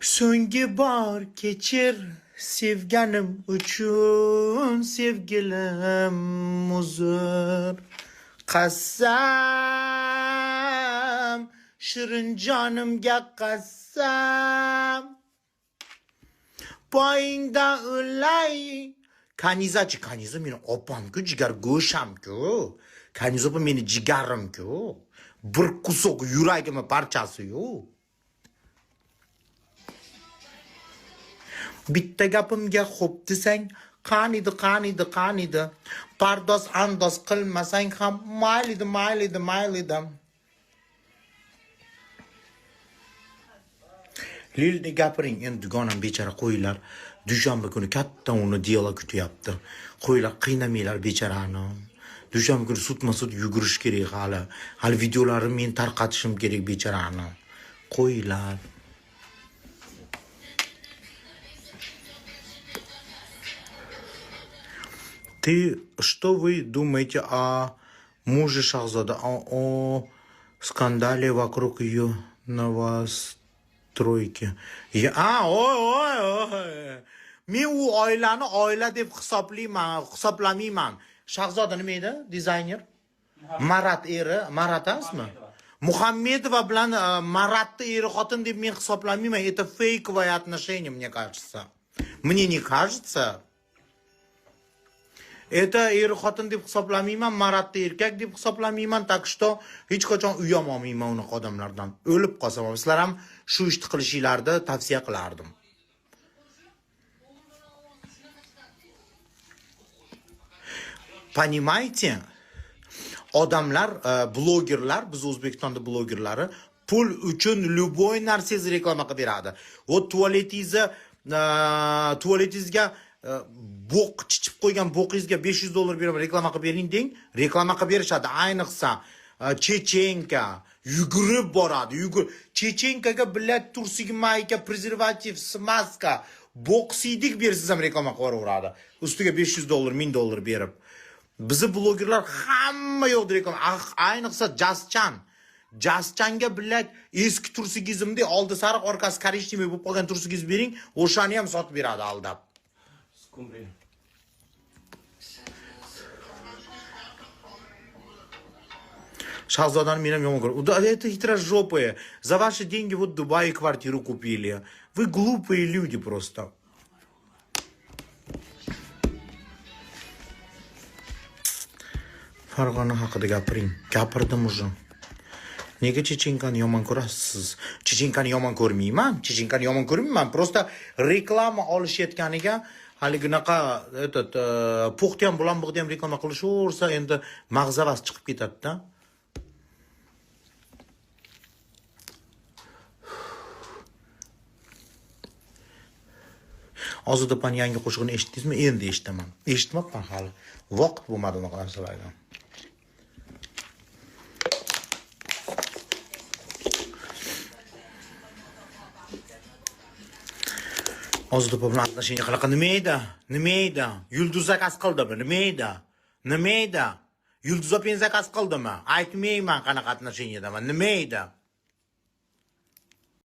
So'nggi bor kechir sevganim uchun sevgilim uzr. Qassam shirin jonimga qassam poyingda ulay. Kanizachi, Kaniza meni opam-ku, jigar go'sham-ku. Kaniza opa meni jigarim-ku. Bir qusuq yuragimni parchasi-yu. Bitta gapimga xo'p desang, qanidi. Pardoz andoz qilmasang ham mayli. Lilni gapiring, endi dugonam bechara qo'ylar. Dushanba kuni katta uni dialog kutyapti. Qo'ylar qiynamanglar becharani. Dushanba kuni sutma-sut yugurish kerak hali. Hali videolarini men tarqatishim kerak becharani. Qo'ylar. Что вы думаете о муже Шахзода, о скандале вокруг ее новостройки? Ой. Men u oilani oila deb hisoblamayman. Shahzoda nima edi? Dizayner. Marat eri, Marat asmi? Muhammedova bilan Maratni eri xotin deb men hisoblamayman. Это фейковое отношение, мне кажется. Мне не кажется. Это eri xotin deb hisoblamayman, Maratni erkak deb hisoblamayman. Так что hech qachon uyalmayman unaqa odamlardan. O'lib qolsam, sizlar ham shu ishni qilishinglarni tavsiya qilardim. Понимаете? Odamlar, blogerlar, biz O'zbekistonda blogerlari pul uchun любой narsangizni reklama qilib beradi. Va tualetingizga bo'q chichib qo'ygan bo'qingizga $500 beraman, reklama qilib bering deng, reklama qilib berishadi. Ayniqsa Chechenka yugurib boradi. Chechenkaga bilat tursiga mayka, prezervativ, smaska, bo'qsiydik bersiz ham reklama qilaveradi. Ustiga $500, $1000 berib. Bizi blogerlar hamma yo'qda reklama. Ayniqsa Jaschanga bilat eski tursigizimda oldi sariq, orqasi korичневый bo'lib qolgan tursigiz bering, o'shani ham sotib beradi aldab. Шахзодан меня не могу. Да, это хитрожопые. За ваши деньги вот в Дубае квартиру купили. Вы глупые люди просто. Farg'ona haqida gapiring. Gapirdim уже. Nega Chechenkani yomon ko'rasiz? Chechenkani yomon ko'rmayman. Просто reklama olishayotganiga haliginaqa puxti ham bilan bug'di ham reklama qilishaversa, endi mag'zavas chiqib ketadi-da. Ozodapan yangi qo'shig'ini eshitdingizmi? Endi eshitaman. Eshitmabman hali. Vaqt bo'lmadi unaqa narsalarga. Ozodapan bilan отношение qanaqa? Nima edi? Yulduz zakaz qildimi? Nima edi? Yulduz opang zakaz qildimi? Aytmayman qanaqa отношениеdaman. Nima edi?